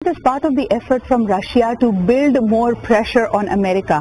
it is part of the effort from Russia to build more pressure on America.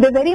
they're very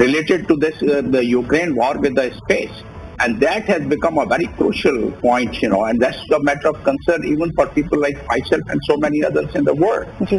related to this the Ukraine war with the space, and that has become a very crucial point, and that's a matter of concern even for people like myself and so many others in the world.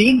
3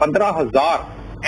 15,000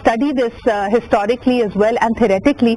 study this historically as well and theoretically,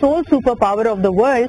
sole super power of the world,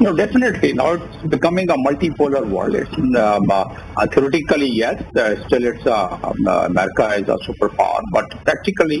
No, definitely. Now it's becoming a multipolar world. It's theoretically, yes, still it's America is a superpower, but practically,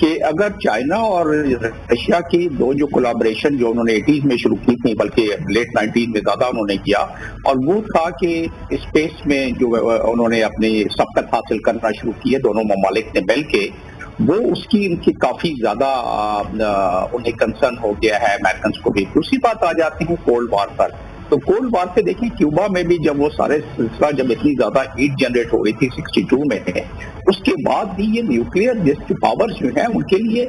کہ اگر China اور Russia کی دو جو collaboration جو انہوں نے 80s میں شروع کی تھی، بلکہ لیٹ 90s میں زیادہ انہوں نے کیا، اور وہ تھا کہ اسپیس میں جو انہوں نے اپنی سبقت حاصل کرنا شروع کی ہے دونوں ممالک نے مل کے، وہ اس کی ان کی کافی زیادہ انہیں کنسرن ہو گیا ہے امریکنز کو بھی۔ دوسری بات آ جاتے ہیں کولڈ وار پر، تو کولڈ وار پہ دیکھیں کیوبا میں بھی جب وہ سارے سلسلہ جب اتنی زیادہ ہیٹ جنریٹ ہو گئی تھی 62 میں، اس کے بعد بھی یہ نیوکلیئر پاورز جو ہیں ان کے لیے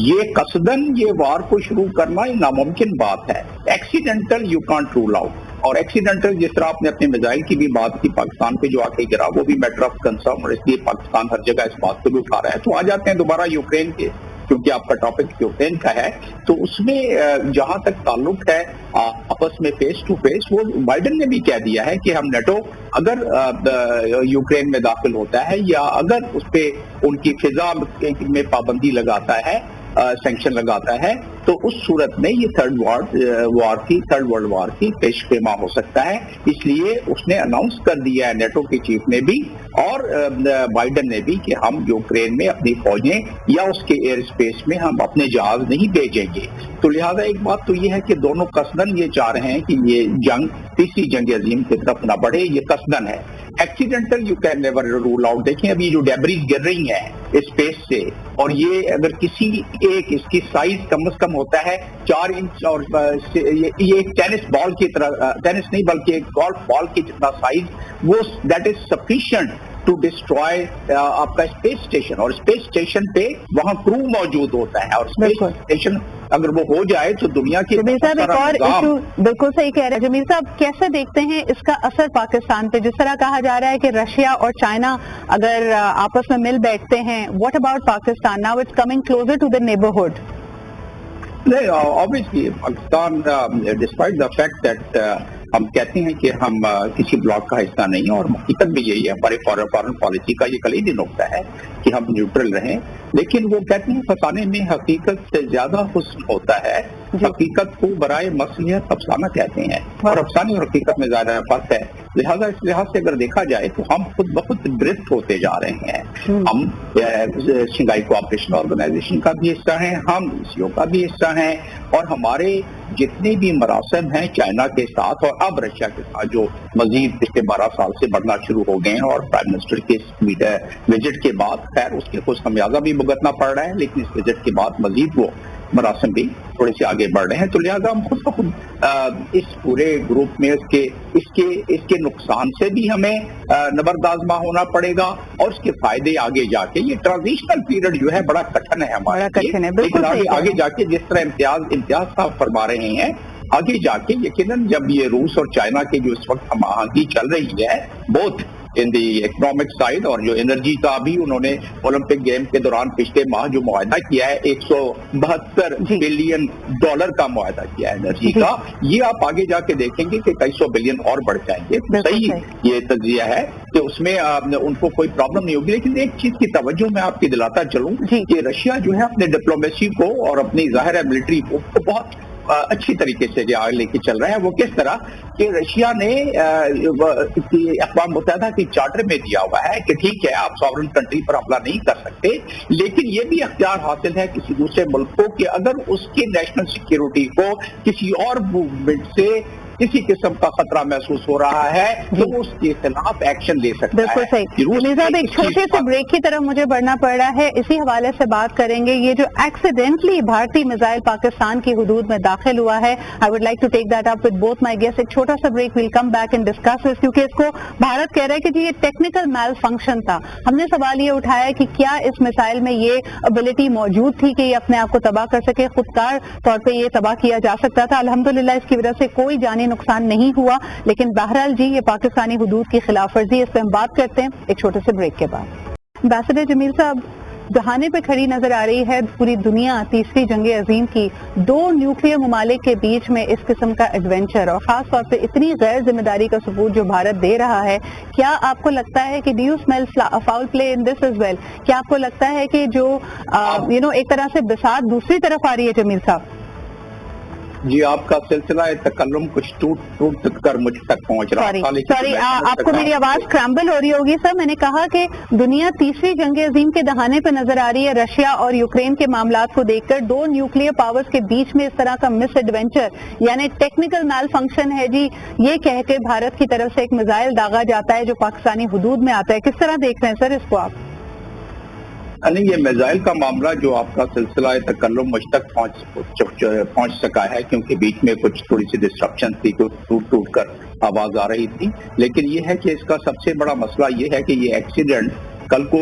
یہ قصدن یہ وار کو شروع کرنا ناممکن بات ہے۔ Accidental you can't rule out, اور ایکسیڈنٹل جس طرح آپ نے اپنے میزائل کی بھی بات کی پاکستان پہ جو آ کے گرا، وہ بھی میٹر آف کنسرن، اور اس لیے پاکستان ہر جگہ اس بات کو بھی اٹھا رہا ہے۔ تو آ جاتے ہیں دوبارہ یوکرین کے، کیونکہ آپ کا ٹاپک یوکرین کا ہے، تو اس میں جہاں تک تعلق ہے آپس میں فیس ٹو فیس، وہ بائیڈن نے بھی کہہ دیا ہے کہ ہم نیٹو اگر یوکرین میں داخل ہوتا ہے یا اگر اس پہ ان کی فضا میں پابندی لگاتا ہے، سینکشن لگاتا ہے، تو اس صورت میں یہ تھرڈ ورلڈ وار کی پیش خیمہ ہو سکتا ہے۔ اس لیے اس نے اناؤنس کر دیا ہے نیٹو کے چیف نے بھی اور بائیڈن نے بھی کہ ہم یوکرین میں اپنی فوجیں یا اس کے ایئر اسپیس میں ہم اپنے جہاز نہیں بھیجیں گے۔ تو لہذا ایک بات تو یہ ہے کہ دونوں قصدن یہ چاہ رہے ہیں کہ یہ جنگ تیسری جنگ عظیم کی طرف نہ بڑھے، یہ قصدن ہے۔ Accidental you can never rule out. دیکھیں ابھی جو ڈیبریز گر رہی ہیں اسپیس سے، اور یہ اگر کسی ایک اس کی سائز کم از کم ہوتا ہے 4 انچ، اور یہ ایک ٹینس بال کی طرح، ٹینس نہیں بلکہ ایک گولف بال کی جتنا سائز، وہ that is sufficient to destroy آپ کا اسپیس اسٹیشن، اور اسپیس اسٹیشن پہ وہاں کرو موجود ہوتا ہے، اور اسپیس اسٹیشن اگر وہ ہو جائے تو دنیا کی جمیل صاحب ایک اور ایشو بالکل صحیح کہہ رہے ہیں۔ جمیل صاحب کیسے دیکھتے ہیں اس کا اثر پاکستان پہ؟ جس طرح کہا جا رہا ہے کہ رشیا اور چائنا اگر آپس میں مل بیٹھتے ہیں، what about Pakistan? Now it's coming closer to the neighbourhood. نہیں، obviously Pakistan despite the fact that ہم کہتے ہیں کہ ہم کسی بلاک کا حصہ نہیں ہیں، اور حقیقت بھی یہی ہے، ہمارے فارن پالیسی کا یہ کلیدی نقطہ ہے کہ ہم نیوٹرل رہیں، لیکن وہ کہتے ہیں فسانے میں حقیقت سے زیادہ حسن ہوتا ہے۔ حقیقت کو برائے مصلحت افسانہ کہتے ہیں، اور افسانے اور حقیقت میں زیادہ فرق ہے۔ لہذا اس لحاظ سے اگر دیکھا جائے تو ہم خود بخود ڈرفٹ ہوتے جا رہے ہیں۔ ہم شنگھائی کوآپریشن آرگنائزیشن کا بھی حصہ ہیں، ہم ECO کا بھی حصہ ہیں، اور ہمارے جتنے بھی مراسم ہیں چائنا کے ساتھ اور اب رشیا کے ساتھ جو مزید پچھلے 12 سال سے بڑھنا شروع ہو گئے ہیں، اور پرائم منسٹر کے وزٹ کے بعد خیر اس کے کچھ خمیازہ بھی بھگتنا پڑ رہا ہے، لیکن اس وزٹ کے بعد مزید وہ مراسم بھی تھوڑے سے آگے بڑھ رہے ہیں۔ تو لہٰذا ہم خود بخود اس پورے گروپ میں اس کے نقصان سے بھی ہمیں نبردآزما ہونا پڑے گا، اور اس کے فائدے آگے جا کے، یہ ٹرانزیشنل پیریڈ جو ہے بڑا کٹھن ہے ہمارے لیے، لیکن آگے جا کے جس طرح امتیاز صاحب فرما رہے ہیں، آگے جا کے یقیناً جب یہ روس اور چائنا کے جو اس وقت ہم آہنگی چل رہی ہے بہت ان دی اکنامک سائڈ، اور جو انرجی کا بھی انہوں نے اولمپک گیم کے دوران پچھلے ماہ جو معاہدہ کیا ہے $172 بلین کا معاہدہ کیا ہے انرجی کا، یہ آپ آگے جا کے دیکھیں گے کہ کئی سو بلین اور بڑھ جائیں گے۔ صحیح یہ تجزیہ ہے کہ اس میں ان کو کوئی پرابلم نہیں ہوگی، لیکن ایک چیز کی توجہ میں آپ کی دلاتا چلوں کہ رشیا جو ہے اپنے ڈپلومیسی کو اور اپنی ظاہر ہے ملٹری کو بہت اچھی طریقے سے جو آگے لے کے چل رہا ہے۔ وہ کس طرح کہ رشیا نے اقوام متحدہ کی چارٹر میں دیا ہوا ہے کہ ٹھیک ہے آپ ساورن کنٹری پر حملہ نہیں کر سکتے، لیکن یہ بھی اختیار حاصل ہے کسی دوسرے ملک کو کہ اگر اس کی نیشنل سیکیورٹی کو کسی اور موومنٹ سے کسی قسم کا خطرہ محسوس ہو رہا ہے تو اس کے خلاف ایکشن لے سکتا ہے۔ بالکل صحیح۔ جمیل صاحب ایک چھوٹے سے بریک کی طرف مجھے بڑھنا پڑ رہا ہے، اسی حوالے سے بات کریں گے یہ جو ایکسیڈنٹلی بھارتی میزائل پاکستان کی حدود میں داخل ہوا ہے۔ I would like to take that up with both my guest. ایک چھوٹا سا break, we'll come back and discuss اس، کیونکہ اس کو بھارت کہہ رہا ہے کہ جی یہ ٹیکنیکل میل فنکشن تھا۔ ہم نے سوال یہ اٹھایا کہ کیا اس میزائل میں یہ ابیلٹی موجود تھی کہ یہ اپنے آپ کو تباہ کر سکے، خودکار طور پہ یہ تباہ کیا جا سکتا تھا۔ الحمدللہ اس کی وجہ سے کوئی جانی نقصان نہیں ہوا، لیکن بہرحال جی یہ پاکستانی حدود کی خلاف ورزی، اس پہ ہم بات کرتے ہیں ایک چھوٹے سے بریک کے بعد۔ امبیسڈر جمیل صاحب، دہانے پہ کھڑی نظر آ رہی ہے پوری دنیا تیسری جنگ عظیم کی، دو نیوکلیئر ممالک کے بیچ میں اس قسم کا ایڈونچر، اور خاص طور پہ اتنی غیر ذمہ داری کا ثبوت جو بھارت دے رہا ہے۔ کیا آپ کو لگتا ہے کہ do you smell foul play in this as well? کیا آپ کو لگتا ہے کہ جو ایک طرح سے بساط دوسری طرف آ رہی ہے جمیل صاحب؟ جی آپ کا سلسلہ تکلم کچھ ٹوٹ کر مجھ تک پہنچ رہا تھا، لیکن سوری آپ کو میری آواز کرامبل ہو رہی ہوگی سر. میں نے کہا کہ دنیا تیسری جنگ عظیم کے دہانے پہ نظر آ رہی ہے. رشیا اور یوکرین کے معاملات کو دیکھ کر 2 نیوکلیئر پاورز کے بیچ میں اس طرح کا مس ایڈونچر یعنی ٹیکنیکل میل فنکشن ہے جی، یہ کہہ کے بھارت کی طرف سے ایک میزائل داغا جاتا ہے جو پاکستانی حدود میں آتا ہے. کس طرح دیکھ رہے ہیں سر اس کو آپ؟ نہیں، یہ میزائل کا معاملہ جو آپ کا سلسلہ تکلم مجھ تک پہنچ سکا ہے کیونکہ بیچ میں کچھ تھوڑی سی ڈسٹرپشن تھی، ٹوٹ کر آواز آ رہی تھی. لیکن یہ ہے کہ اس کا سب سے بڑا مسئلہ یہ ہے کہ یہ ایکسیڈنٹ کل کو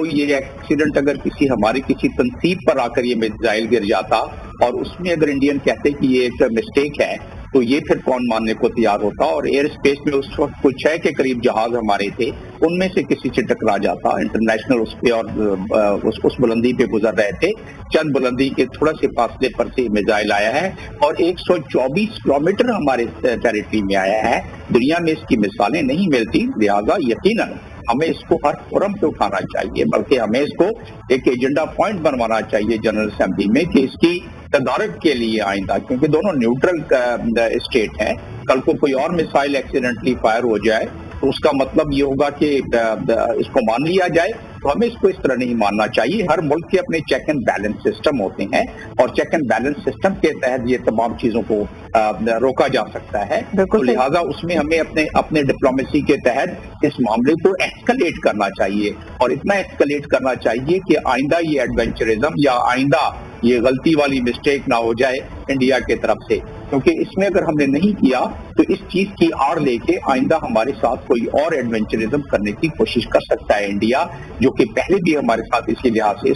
اگر ہماری کسی تنصیب پر آ کر یہ میزائل گر جاتا اور اس میں اگر انڈین کہتے کہ یہ ایک مسٹیک ہے تو یہ پھر کون ماننے کو تیار ہوتا. اور ایئر اسپیس میں اس وقت کچھ 6 کے قریب جہاز ہمارے تھے، ان میں سے کسی سے ٹکرا جاتا انٹرنیشنل اس پہ، اور اس بلندی پہ گزر رہے تھے. چند بلندی کے تھوڑا سے فاصلے پر سے میزائل آیا ہے اور 124 کلومیٹر ہمارے ٹیریٹری میں آیا ہے. دنیا میں اس کی مثالیں نہیں ملتی، لہٰذا یقیناً ہمیں اس کو ہر فورم پہ اٹھانا چاہیے، بلکہ ہمیں اس کو ایک ایجنڈا پوائنٹ بنوانا چاہیے جنرل اسمبلی میں کہ اس کی تدارک کے لیے آئندہ، کیونکہ دونوں نیوٹرل اسٹیٹ ہیں. کل کو کوئی اور میسائل ایکسیڈنٹلی فائر ہو جائے تو اس کا مطلب یہ ہوگا کہ اس کو مان لیا جائے، تو ہمیں اس کو اس طرح نہیں ماننا چاہیے. ہر ملک کے اپنے چیک اینڈ بیلنس سسٹم ہوتے ہیں اور چیک اینڈ بیلنس سسٹم کے تحت یہ تمام چیزوں کو روکا جا سکتا ہے. تو لہٰذا اس میں ہمیں اپنے ڈپلومیسی کے تحت اس معاملے کو ایسکلیٹ کرنا چاہیے، اور اتنا ایسکلیٹ کرنا چاہیے کہ آئندہ یہ ایڈونچرزم یا آئندہ یہ غلطی والی مسٹیک نہ ہو جائے انڈیا کے طرف سے. کیونکہ اس میں اگر ہم نے نہیں کیا تو اس چیز کی آڑ لے کے آئندہ ہمارے ساتھ کوئی اور ایڈونچرزم کرنے کی کوشش کر سکتا ہے انڈیا، جو کہ پہلے بھی ہمارے ساتھ اسی لحاظ سے.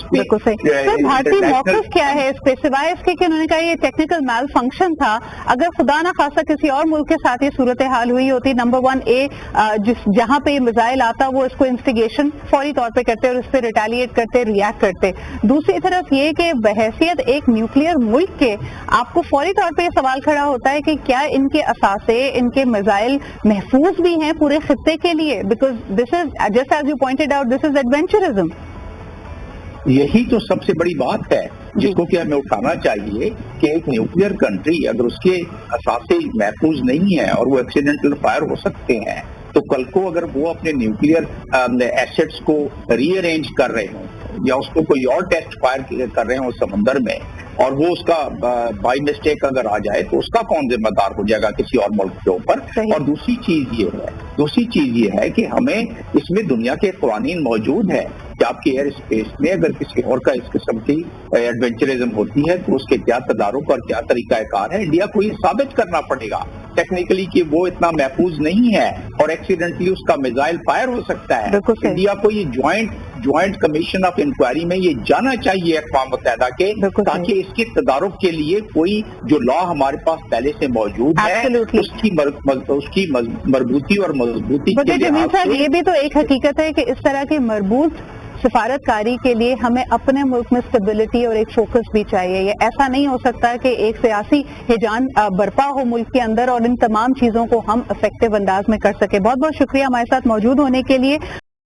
بھارتی موقف کیا ہے اس پہ، سوائے اس کے کہ انہوں نے کہا یہ ٹیکنیکل میل فنکشن تھا؟ اگر خدا نہ خاصہ کسی اور ملک کے ساتھ یہ صورتحال ہوئی ہوتی، نمبر 1 جہاں پہ یہ میزائل آتا وہ اس کو انسٹیگیشن فوری طور پہ کرتے اور اس پہ ریٹیلیٹ کرتے، ریئیکٹ کرتے. دوسری طرف یہ کہ بحیثیت ایک نیوکلیئر ملک کے آپ کو فوری طور پہ یہ سوال کھڑا ہوتا ہے کہ کیا ان کے اثاثے، ان کے میزائل محفوظ بھی ہیں پورے خطے کے لیے؟ Because this is just as you pointed out, this is adventurism. یہی تو سب سے بڑی بات ہے جس کو کہ ہمیں اٹھانا چاہیے کہ ایک نیوکلیئر کنٹری اگر اس کے اثاثے محفوظ نہیں ہیں اور وہ ایکسیڈنٹل فائر ہو سکتے ہیں، تو کل کو اگر وہ اپنے نیوکلیئر ایسٹس کو ری ارینج کر رہے ہوں یا اس کو کوئی اور ٹیسٹ فائر کر رہے ہوں سمندر میں، اور وہ اس کا بائی مسٹیک اگر آ جائے تو اس کا کون ذمہ دار ہو جائے گا کسی اور ملک کے اوپر. اور دوسری چیز یہ ہے کہ ہمیں اس میں دنیا کے قوانین موجود ہے کہ آپ کے ایئر اسپیس میں اگر کسی اور کا اس قسم کی ایڈونچرزم ہوتی ہے تو اس کے کیا تدارک اور کیا طریقہ کار ہے. انڈیا کو یہ ثابت کرنا پڑے گا ٹیکنیکلی کہ وہ اتنا محفوظ نہیں ہے اور ایکسیڈنٹلی اس کا میزائل فائر ہو سکتا ہے. انڈیا کو یہ جوائنٹ کمیشن آف انکوائری میں یہ جانا چاہیے اقوام متحدہ کے، تاکہ اس کے تدارک کے لیے کوئی جو لا ہمارے پاس پہلے سے موجود ہے اس کی مربوطی اور مضبوطی کے لیے. یہ بھی تو ایک حقیقت ہے کہ اس طرح کی مربوط سفارت کاری کے لیے ہمیں اپنے ملک میں اسٹیبلٹی اور ایک فوکس بھی چاہیے. یہ ایسا نہیں ہو سکتا کہ ایک سیاسی ہیجان برپا ہو ملک کے اندر اور ان تمام چیزوں کو ہم افیکٹو انداز میں کر سکیں. بہت بہت شکریہ ہمارے ساتھ موجود ہونے کے لیے.